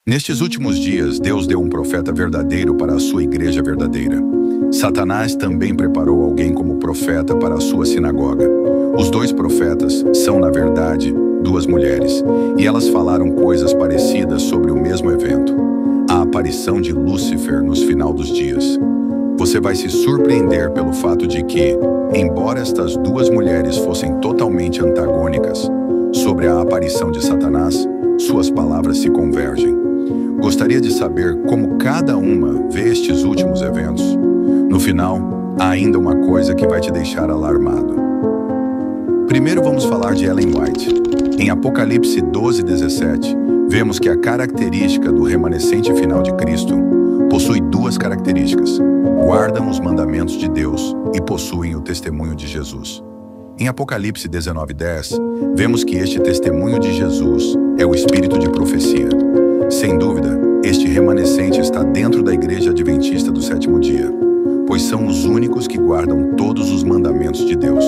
Nestes últimos dias, Deus deu um profeta verdadeiro para a sua igreja verdadeira. Satanás também preparou alguém como profeta para a sua sinagoga. Os dois profetas são, na verdade, duas mulheres, e elas falaram coisas parecidas sobre o mesmo evento, a aparição de Lúcifer nos final dos dias. Você vai se surpreender pelo fato de que, embora estas duas mulheres fossem totalmente antagônicas sobre a aparição de Satanás, suas palavras se convergem. Gostaria de saber como cada uma vê estes últimos eventos. No final, há ainda uma coisa que vai te deixar alarmado. Primeiro vamos falar de Ellen White. Em Apocalipse 12:17, vemos que a característica do remanescente final de Cristo possui duas características: guardam os mandamentos de Deus e possuem o testemunho de Jesus. Em Apocalipse 19:10, vemos que este testemunho de Jesus é o espírito de profecia. Sem dúvida, este remanescente está dentro da Igreja Adventista do Sétimo Dia, pois são os únicos que guardam todos os mandamentos de Deus.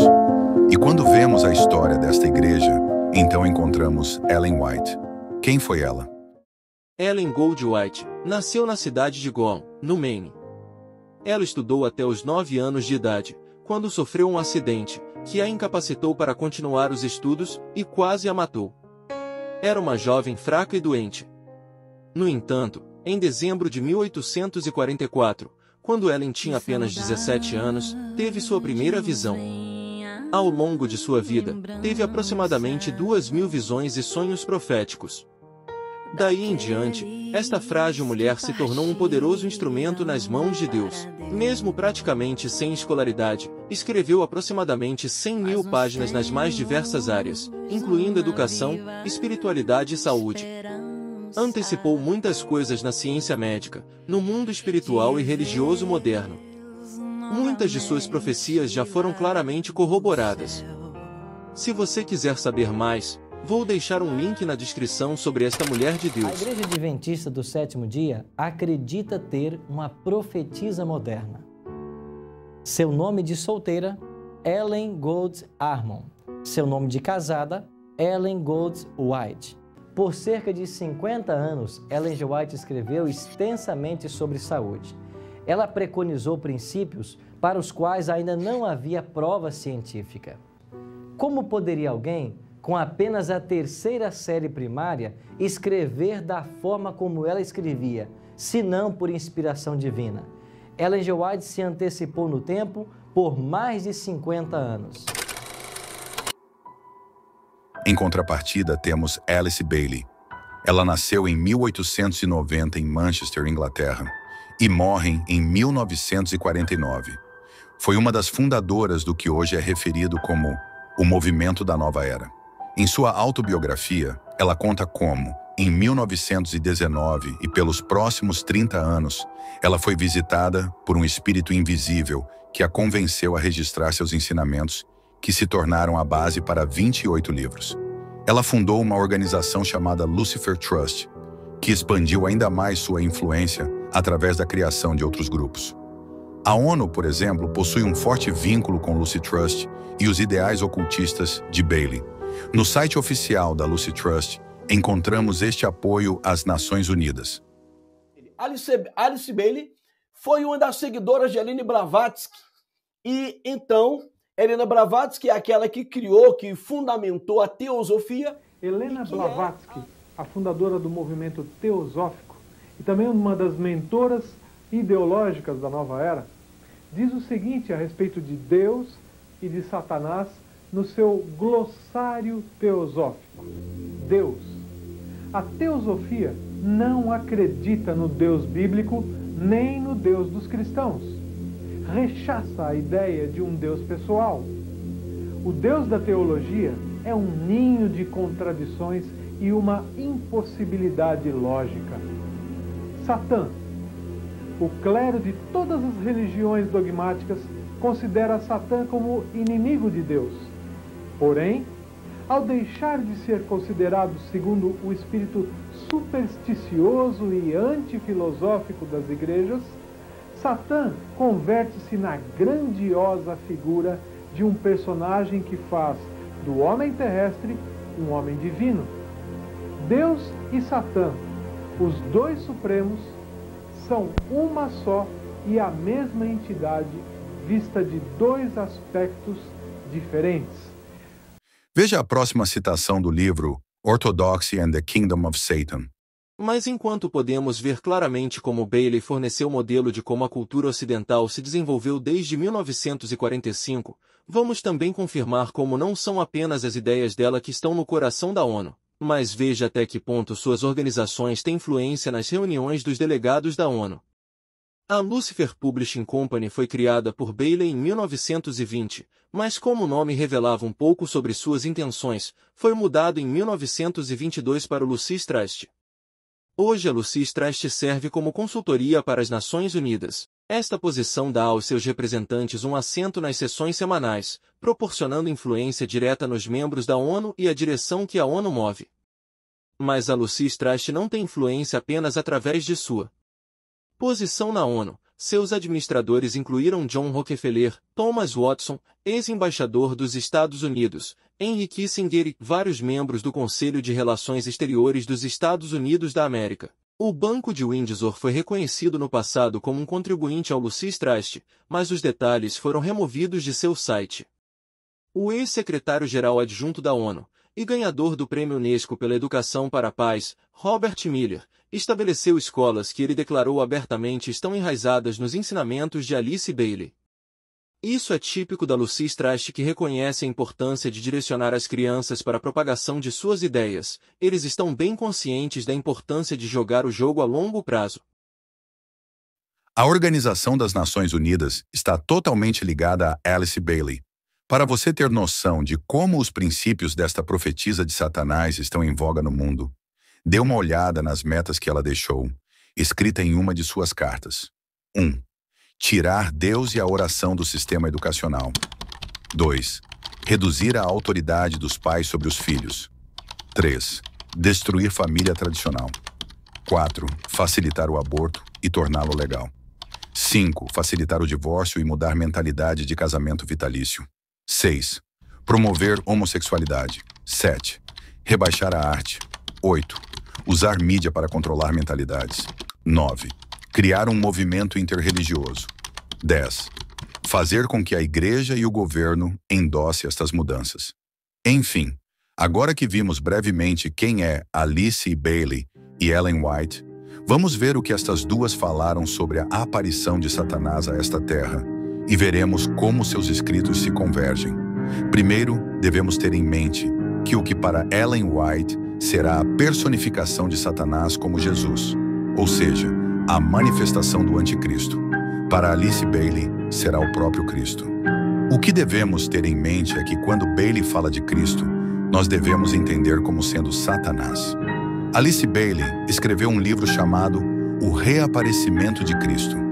E quando vemos a história desta igreja, então encontramos Ellen White. Quem foi ela? Ellen Gold White nasceu na cidade de Gowan, no Maine. Ela estudou até os 9 anos de idade, quando sofreu um acidente, que a incapacitou para continuar os estudos e quase a matou. Era uma jovem fraca e doente. No entanto, em dezembro de 1844, quando Ellen tinha apenas 17 anos, teve sua primeira visão. Ao longo de sua vida, teve aproximadamente 2.000 visões e sonhos proféticos. Daí em diante, esta frágil mulher se tornou um poderoso instrumento nas mãos de Deus. Mesmo praticamente sem escolaridade, escreveu aproximadamente 100.000 páginas nas mais diversas áreas, incluindo educação, espiritualidade e saúde. Antecipou muitas coisas na ciência médica, no mundo espiritual e religioso moderno. Muitas de suas profecias já foram claramente corroboradas. Se você quiser saber mais, vou deixar um link na descrição sobre esta mulher de Deus. A Igreja Adventista do Sétimo Dia acredita ter uma profetisa moderna. Seu nome de solteira, Ellen Gold Harmon. Seu nome de casada, Ellen Gold White. Por cerca de 50 anos, Ellen G. White escreveu extensamente sobre saúde. Ela preconizou princípios para os quais ainda não havia prova científica. Como poderia alguém, com apenas a terceira série primária, escrever da forma como ela escrevia, se não por inspiração divina? Ellen G. White se antecipou no tempo por mais de 50 anos. Em contrapartida, temos Alice Bailey. Ela nasceu em 1890 em Manchester, Inglaterra, e morre em 1949. Foi uma das fundadoras do que hoje é referido como o Movimento da Nova Era. Em sua autobiografia, ela conta como, em 1919 e pelos próximos 30 anos, ela foi visitada por um espírito invisível que a convenceu a registrar seus ensinamentos, que se tornaram a base para 28 livros. Ela fundou uma organização chamada Lucifer Trust, que expandiu ainda mais sua influência através da criação de outros grupos. A ONU, por exemplo, possui um forte vínculo com Lucy Trust e os ideais ocultistas de Bailey. No site oficial da Lucy Trust, encontramos este apoio às Nações Unidas. Alice Bailey foi uma das seguidoras de Helena Blavatsky. E então, Helena Blavatsky é aquela que criou, que fundamentou a teosofia. Helena Blavatsky, a fundadora do movimento teosófico e também uma das mentoras ideológicas da Nova Era, diz o seguinte a respeito de Deus e de Satanás no seu glossário teosófico. Deus. A teosofia não acredita no Deus bíblico nem no Deus dos cristãos. Rechaça a ideia de um Deus pessoal. O Deus da teologia é um ninho de contradições e uma impossibilidade lógica. Satã. O clero de todas as religiões dogmáticas considera Satã como inimigo de Deus. Porém, ao deixar de ser considerado segundo o espírito supersticioso e antifilosófico das igrejas, Satã converte-se na grandiosa figura de um personagem que faz do homem terrestre um homem divino. Deus e Satã Os dois Supremos são uma só e a mesma entidade, vista de dois aspectos diferentes. Veja a próxima citação do livro Orthodoxy and the Kingdom of Satan. Mas enquanto podemos ver claramente como Bailey forneceu o modelo de como a cultura ocidental se desenvolveu desde 1945, vamos também confirmar como não são apenas as ideias dela que estão no coração da ONU, mas veja até que ponto suas organizações têm influência nas reuniões dos delegados da ONU. A Lucifer Publishing Company foi criada por Bailey em 1920, mas como o nome revelava um pouco sobre suas intenções, foi mudado em 1922 para o Lucis Trust. Hoje a Lucis Trust serve como consultoria para as Nações Unidas. Esta posição dá aos seus representantes um assento nas sessões semanais, proporcionando influência direta nos membros da ONU e a direção que a ONU move. Mas a Lucis Trust não tem influência apenas através de sua posição na ONU. Seus administradores incluíram John Rockefeller, Thomas Watson, ex-embaixador dos Estados Unidos, Henry Kissinger e vários membros do Conselho de Relações Exteriores dos Estados Unidos da América. O Banco de Windsor foi reconhecido no passado como um contribuinte ao Lucis Trust, mas os detalhes foram removidos de seu site. O ex-secretário-geral adjunto da ONU e ganhador do Prêmio Unesco pela Educação para a Paz, Robert Miller, estabeleceu escolas que ele declarou abertamente estão enraizadas nos ensinamentos de Alice Bailey. Isso é típico da Lucis Trust, que reconhece a importância de direcionar as crianças para a propagação de suas ideias. Eles estão bem conscientes da importância de jogar o jogo a longo prazo. A Organização das Nações Unidas está totalmente ligada a Alice Bailey. Para você ter noção de como os princípios desta profetisa de Satanás estão em voga no mundo, dê uma olhada nas metas que ela deixou, escrita em uma de suas cartas. 1. Tirar Deus e a oração do sistema educacional. 2. Reduzir a autoridade dos pais sobre os filhos. 3. Destruir família tradicional. 4. Facilitar o aborto e torná-lo legal. 5. Facilitar o divórcio e mudar mentalidade de casamento vitalício. 6. Promover homossexualidade. 7. Rebaixar a arte. 8. Usar mídia para controlar mentalidades. 9. Criar um movimento interreligioso. 10. Fazer com que a igreja e o governo endosse estas mudanças. Enfim, agora que vimos brevemente quem é Alice Bailey e Ellen White, vamos ver o que estas duas falaram sobre a aparição de Satanás a esta terra e veremos como seus escritos se convergem. Primeiro, devemos ter em mente que o que para Ellen White será a personificação de Satanás como Jesus, ou seja, a manifestação do anticristo. Para Alice Bailey, será o próprio Cristo. O que devemos ter em mente é que quando Bailey fala de Cristo, nós devemos entender como sendo Satanás. Alice Bailey escreveu um livro chamado O Reaparecimento de Cristo.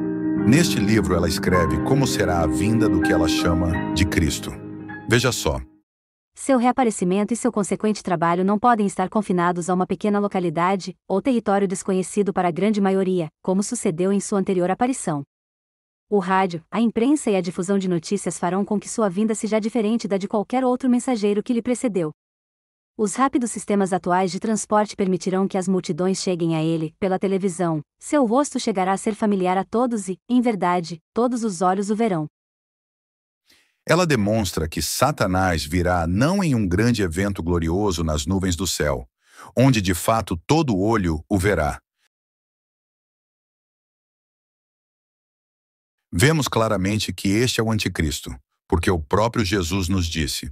Neste livro ela escreve como será a vinda do que ela chama de Cristo. Veja só. Seu reaparecimento e seu consequente trabalho não podem estar confinados a uma pequena localidade ou território desconhecido para a grande maioria, como sucedeu em sua anterior aparição. O rádio, a imprensa e a difusão de notícias farão com que sua vinda seja diferente da de qualquer outro mensageiro que lhe precedeu. Os rápidos sistemas atuais de transporte permitirão que as multidões cheguem a ele, pela televisão. Seu rosto chegará a ser familiar a todos e, em verdade, todos os olhos o verão. Ela demonstra que Satanás virá não em um grande evento glorioso nas nuvens do céu, onde de fato todo olho o verá. Vemos claramente que este é o anticristo, porque o próprio Jesus nos disse,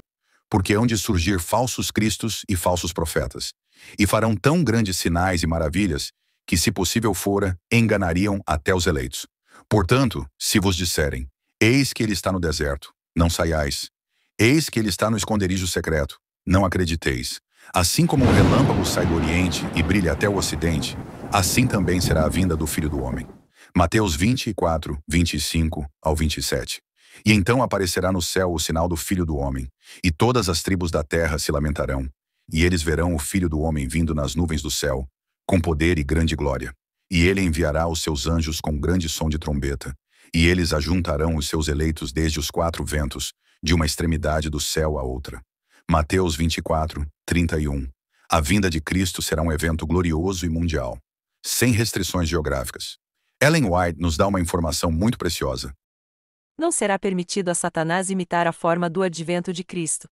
porque hão de surgir falsos cristos e falsos profetas, e farão tão grandes sinais e maravilhas, que se possível fora, enganariam até os eleitos. Portanto, se vos disserem, eis que ele está no deserto, não saiais. Eis que ele está no esconderijo secreto, não acrediteis. Assim como o relâmpago sai do oriente e brilha até o ocidente, assim também será a vinda do Filho do Homem. Mateus 24, 25 ao 27. E então aparecerá no céu o sinal do Filho do Homem, e todas as tribos da terra se lamentarão, e eles verão o Filho do Homem vindo nas nuvens do céu, com poder e grande glória. E ele enviará os seus anjos com grande som de trombeta, e eles ajuntarão os seus eleitos desde os quatro ventos, de uma extremidade do céu à outra. Mateus 24, 31. A vinda de Cristo será um evento glorioso e mundial. sem restrições geográficas. Ellen White nos dá uma informação muito preciosa. Não será permitido a Satanás imitar a forma do advento de Cristo.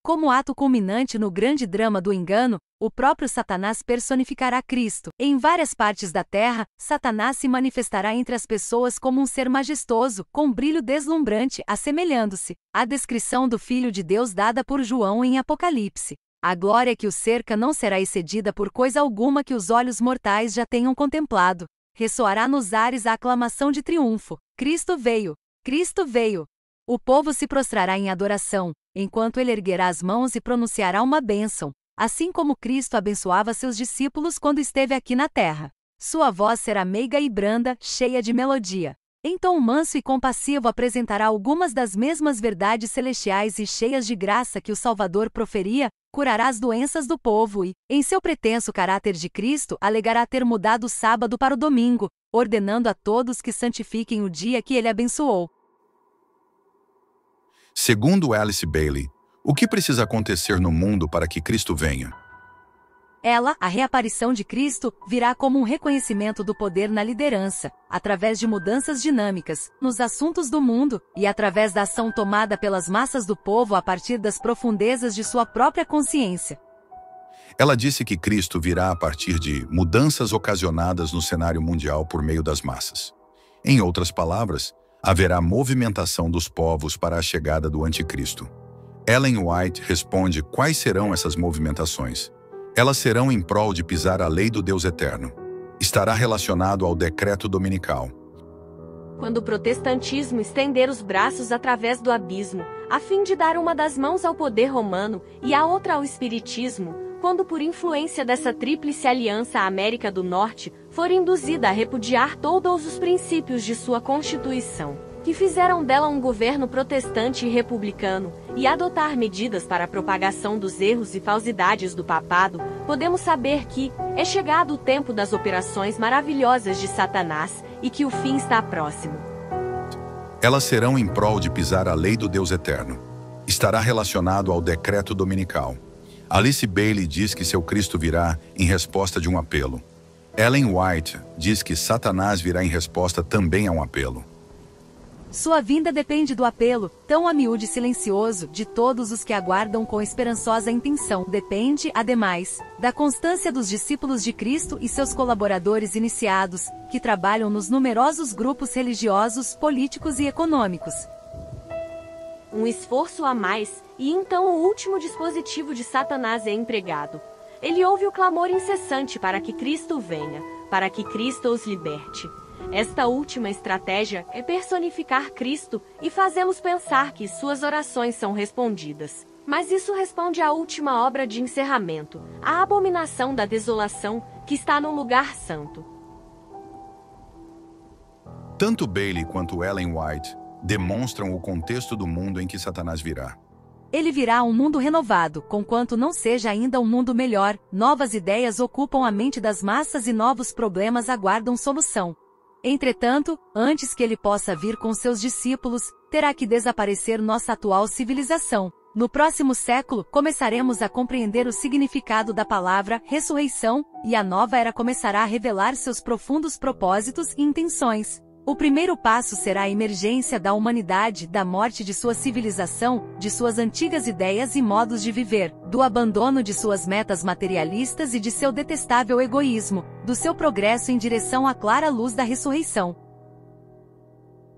Como ato culminante no grande drama do engano, o próprio Satanás personificará Cristo. Em várias partes da terra, Satanás se manifestará entre as pessoas como um ser majestoso, com brilho deslumbrante, assemelhando-se à descrição do Filho de Deus dada por João em Apocalipse. A glória que o cerca não será excedida por coisa alguma que os olhos mortais já tenham contemplado. Ressoará nos ares a aclamação de triunfo. Cristo veio! Cristo veio! O povo se prostrará em adoração, enquanto ele erguerá as mãos e pronunciará uma bênção, assim como Cristo abençoava seus discípulos quando esteve aqui na terra. Sua voz será meiga e branda, cheia de melodia. Em tom manso e compassivo apresentará algumas das mesmas verdades celestiais e cheias de graça que o Salvador proferia, curará as doenças do povo e, em seu pretenso caráter de Cristo, alegará ter mudado o sábado para o domingo, ordenando a todos que santifiquem o dia que ele abençoou. Segundo Alice Bailey, o que precisa acontecer no mundo para que Cristo venha? Ela, a reaparição de Cristo, virá como um reconhecimento do poder na liderança, através de mudanças dinâmicas, nos assuntos do mundo, e através da ação tomada pelas massas do povo a partir das profundezas de sua própria consciência. Ela disse que Cristo virá a partir de mudanças ocasionadas no cenário mundial por meio das massas. Em outras palavras, haverá movimentação dos povos para a chegada do Anticristo. Ellen White responde quais serão essas movimentações. Elas serão em prol de pisar a lei do Deus eterno. Estará relacionado ao decreto dominical. Quando o protestantismo estender os braços através do abismo, a fim de dar uma das mãos ao poder romano e a outra ao espiritismo, quando por influência dessa tríplice aliança a América do Norte for induzida a repudiar todos os princípios de sua Constituição, que fizeram dela um governo protestante e republicano, e adotar medidas para a propagação dos erros e falsidades do papado, podemos saber que é chegado o tempo das operações maravilhosas de Satanás e que o fim está próximo. Elas serão em prol de pisar a lei do Deus eterno. Estará relacionado ao decreto dominical. Alice Bailey diz que seu Cristo virá em resposta de um apelo. Ellen White diz que Satanás virá em resposta também a um apelo. Sua vinda depende do apelo, tão a miúde silencioso, de todos os que aguardam com esperançosa intenção. Depende, ademais, da constância dos discípulos de Cristo e seus colaboradores iniciados, que trabalham nos numerosos grupos religiosos, políticos e econômicos. Um esforço a mais, e então o último dispositivo de Satanás é empregado. Ele ouve o clamor incessante para que Cristo venha, para que Cristo os liberte. Esta última estratégia é personificar Cristo e fazê-los pensar que suas orações são respondidas. Mas isso responde à última obra de encerramento, a abominação da desolação, que está no lugar santo. Tanto Bailey quanto Ellen White demonstram o contexto do mundo em que Satanás virá. Ele virá a um mundo renovado, conquanto não seja ainda um mundo melhor, novas ideias ocupam a mente das massas e novos problemas aguardam solução. Entretanto, antes que ele possa vir com seus discípulos, terá que desaparecer nossa atual civilização. No próximo século, começaremos a compreender o significado da palavra ressurreição, e a nova era começará a revelar seus profundos propósitos e intenções. O primeiro passo será a emergência da humanidade, da morte de sua civilização, de suas antigas ideias e modos de viver, do abandono de suas metas materialistas e de seu detestável egoísmo, do seu progresso em direção à clara luz da ressurreição.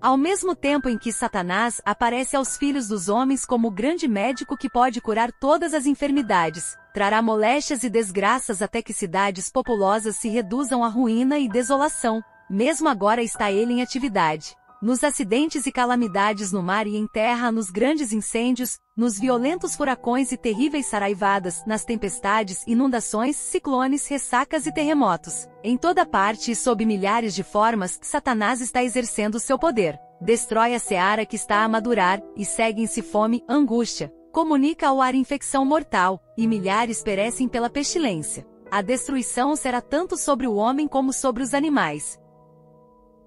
Ao mesmo tempo em que Satanás aparece aos filhos dos homens como o grande médico que pode curar todas as enfermidades, trará moléstias e desgraças até que cidades populosas se reduzam à ruína e desolação. Mesmo agora está ele em atividade. Nos acidentes e calamidades no mar e em terra, nos grandes incêndios, nos violentos furacões e terríveis saraivadas, nas tempestades, inundações, ciclones, ressacas e terremotos. Em toda parte e sob milhares de formas, Satanás está exercendo seu poder. Destrói a seara que está a madurar, e segue-se fome, angústia. Comunica ao ar infecção mortal, e milhares perecem pela pestilência. A destruição será tanto sobre o homem como sobre os animais.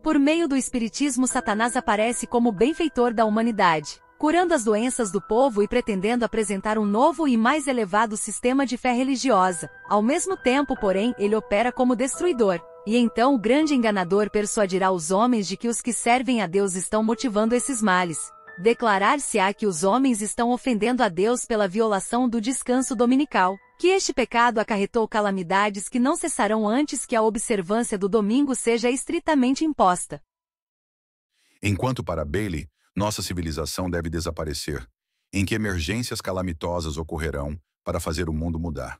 Por meio do espiritismo, Satanás aparece como benfeitor da humanidade. curando as doenças do povo e pretendendo apresentar um novo e mais elevado sistema de fé religiosa. Ao mesmo tempo, porém, ele opera como destruidor. E então o grande enganador persuadirá os homens de que os que servem a Deus estão motivando esses males. Declarar-se-á que os homens estão ofendendo a Deus pela violação do descanso dominical, que este pecado acarretou calamidades que não cessarão antes que a observância do domingo seja estritamente imposta. Enquanto para Bailey, nossa civilização deve desaparecer, em que emergências calamitosas ocorrerão para fazer o mundo mudar.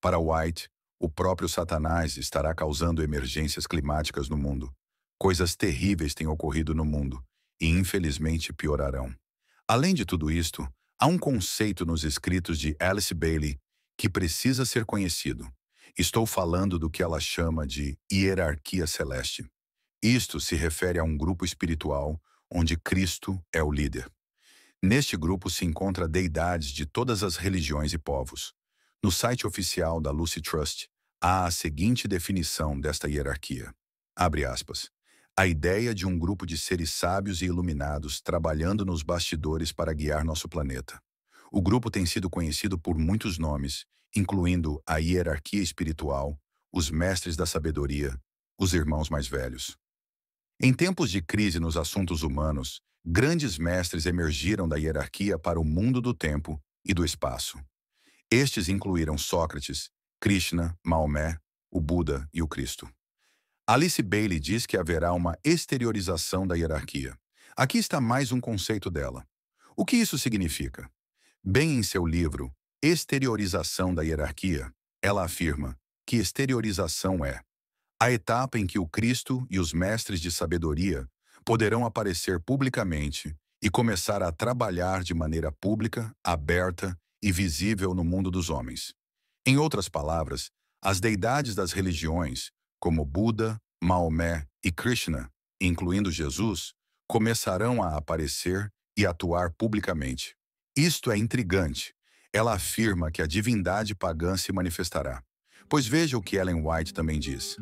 Para White, o próprio Satanás estará causando emergências climáticas no mundo. Coisas terríveis têm ocorrido no mundo, e infelizmente piorarão. Além de tudo isto, há um conceito nos escritos de Alice Bailey que precisa ser conhecido. Estou falando do que ela chama de hierarquia celeste. Isto se refere a um grupo espiritual onde Cristo é o líder. Neste grupo se encontra deidades de todas as religiões e povos. No site oficial da Lucy Trust, há a seguinte definição desta hierarquia. Abre aspas. A ideia de um grupo de seres sábios e iluminados trabalhando nos bastidores para guiar nosso planeta. O grupo tem sido conhecido por muitos nomes, incluindo a hierarquia espiritual, os mestres da sabedoria, os irmãos mais velhos. Em tempos de crise nos assuntos humanos, grandes mestres emergiram da hierarquia para o mundo do tempo e do espaço. Estes incluíram Sócrates, Krishna, Maomé, o Buda e o Cristo. Alice Bailey diz que haverá uma exteriorização da hierarquia. Aqui está mais um conceito dela. O que isso significa? Bem em seu livro, Exteriorização da Hierarquia, ela afirma que exteriorização é a etapa em que o Cristo e os mestres de sabedoria poderão aparecer publicamente e começar a trabalhar de maneira pública, aberta e visível no mundo dos homens. Em outras palavras, as deidades das religiões, como Buda, Maomé e Krishna, incluindo Jesus, começarão a aparecer e atuar publicamente. Isto é intrigante. Ela afirma que a divindade pagã se manifestará. Pois veja o que Ellen White também diz.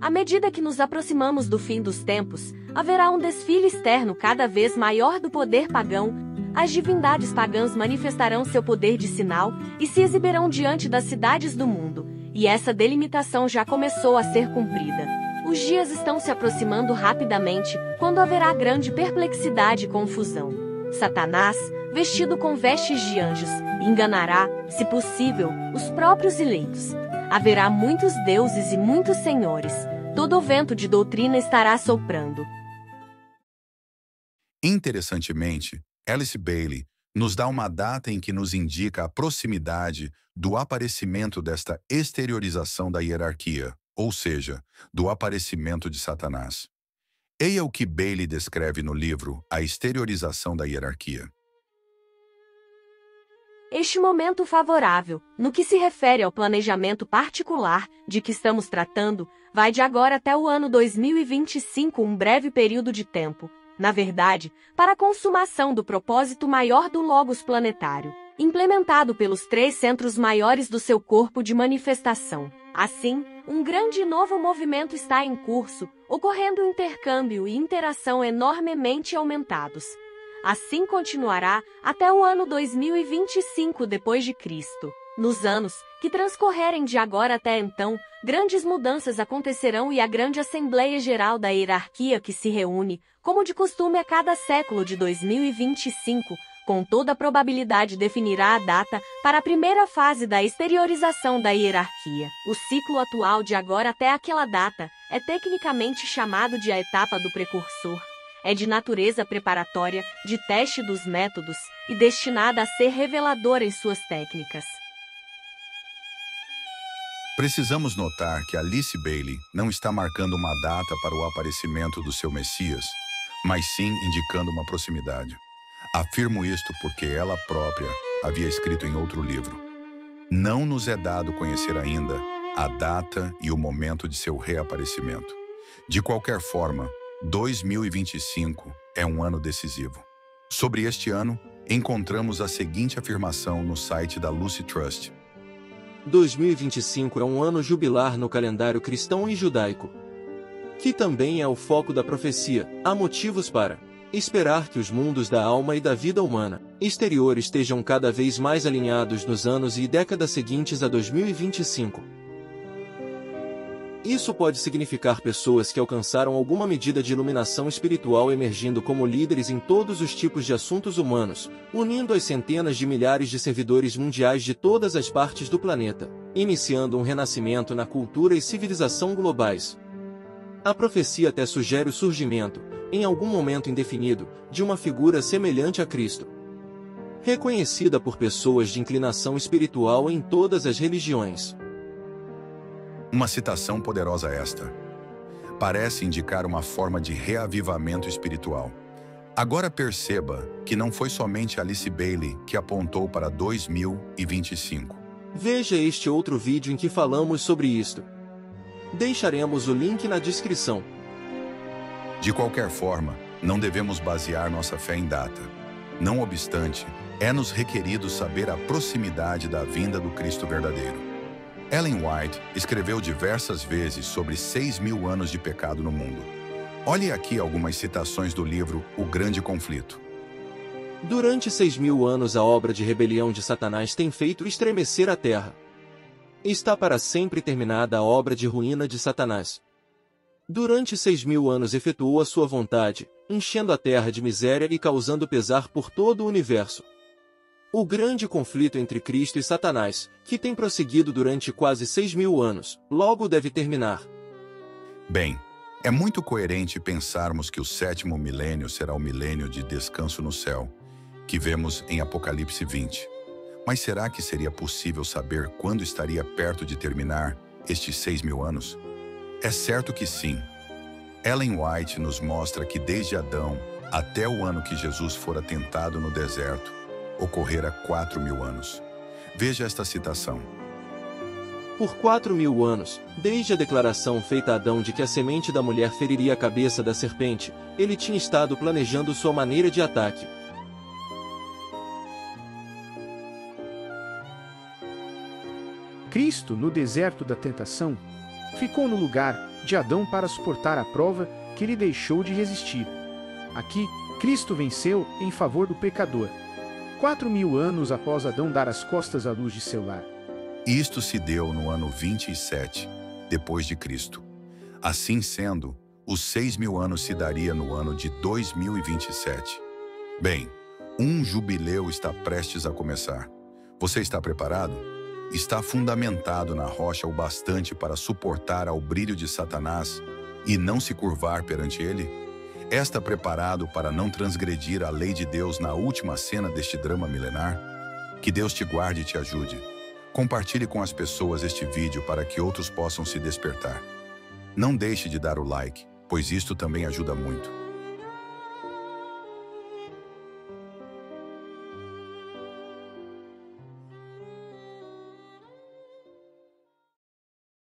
À medida que nos aproximamos do fim dos tempos, haverá um desfile externo cada vez maior do poder pagão. As divindades pagãs manifestarão seu poder de sinal e se exibirão diante das cidades do mundo. E essa delimitação já começou a ser cumprida. Os dias estão se aproximando rapidamente, quando haverá grande perplexidade e confusão. Satanás, vestido com vestes de anjos, enganará, se possível, os próprios eleitos. Haverá muitos deuses e muitos senhores. Todo o vento de doutrina estará soprando. Interessantemente, Alice Bailey nos dá uma data em que nos indica a proximidade do aparecimento desta exteriorização da hierarquia, ou seja, do aparecimento de Satanás. Eia o que Bailey descreve no livro A Exteriorização da Hierarquia. Este momento favorável, no que se refere ao planejamento particular de que estamos tratando, vai de agora até o ano 2025, um breve período de tempo, na verdade, para a consumação do propósito maior do Logos planetário, implementado pelos 3 centros maiores do seu corpo de manifestação. Assim, um grande e novo movimento está em curso, ocorrendo intercâmbio e interação enormemente aumentados. Assim continuará até o ano 2025 depois de Cristo. Nos anos que transcorrerem de agora até então, grandes mudanças acontecerão e a grande Assembleia Geral da Hierarquia que se reúne, como de costume a cada século de 2025, com toda probabilidade definirá a data para a primeira fase da exteriorização da hierarquia. O ciclo atual de agora até aquela data é tecnicamente chamado de a etapa do precursor. É de natureza preparatória, de teste dos métodos e destinada a ser reveladora em suas técnicas. Precisamos notar que Alice Bailey não está marcando uma data para o aparecimento do seu Messias, mas sim indicando uma proximidade. Afirmo isto porque ela própria havia escrito em outro livro. Não nos é dado conhecer ainda a data e o momento de seu reaparecimento. De qualquer forma, 2025 é um ano decisivo. Sobre este ano, encontramos a seguinte afirmação no site da Lucy Trust. 2025 é um ano jubilar no calendário cristão e judaico, que também é o foco da profecia. Há motivos para Esperar que os mundos da alma e da vida humana exterior estejam cada vez mais alinhados nos anos e décadas seguintes a 2025. Isso pode significar pessoas que alcançaram alguma medida de iluminação espiritual emergindo como líderes em todos os tipos de assuntos humanos, unindo as centenas de milhares de servidores mundiais de todas as partes do planeta, iniciando um renascimento na cultura e civilização globais. A profecia até sugere o surgimento, em algum momento indefinido, de uma figura semelhante a Cristo, reconhecida por pessoas de inclinação espiritual em todas as religiões. Uma citação poderosa esta. Parece indicar uma forma de reavivamento espiritual. Agora perceba que não foi somente Alice Bailey que apontou para 2025. Veja este outro vídeo em que falamos sobre isto. Deixaremos o link na descrição. De qualquer forma, não devemos basear nossa fé em data. Não obstante, é-nos requerido saber a proximidade da vinda do Cristo verdadeiro. Ellen White escreveu diversas vezes sobre 6.000 anos de pecado no mundo. Olhe aqui algumas citações do livro O Grande Conflito. Durante 6.000 anos a obra de rebelião de Satanás tem feito estremecer a terra. Está para sempre terminada a obra de ruína de Satanás. Durante 6.000 anos efetuou a sua vontade, enchendo a terra de miséria e causando pesar por todo o universo. O grande conflito entre Cristo e Satanás, que tem prosseguido durante quase 6.000 anos, logo deve terminar. Bem, é muito coerente pensarmos que o 7º milênio será o milênio de descanso no céu, que vemos em Apocalipse 20. Mas será que seria possível saber quando estaria perto de terminar estes 6.000 anos? É certo que sim. Ellen White nos mostra que desde Adão até o ano que Jesus fora tentado no deserto, ocorrera 4.000 anos. Veja esta citação. Por 4.000 anos, desde a declaração feita a Adão de que a semente da mulher feriria a cabeça da serpente, ele tinha estado planejando sua maneira de ataque. Cristo, no deserto da tentação, ficou no lugar de Adão para suportar a prova que ele deixou de resistir. Aqui, Cristo venceu em favor do pecador. 4.000 anos após Adão dar as costas à luz de seu lar. Isto se deu no ano 27, depois de Cristo. Assim sendo, os 6.000 anos se daria no ano de 2027. Bem, um jubileu está prestes a começar. Você está preparado? Está fundamentado na rocha o bastante para suportar ao brilho de Satanás e não se curvar perante ele? Está preparado para não transgredir a lei de Deus na última cena deste drama milenar? Que Deus te guarde e te ajude. Compartilhe com as pessoas este vídeo para que outros possam se despertar. Não deixe de dar o like, pois isto também ajuda muito.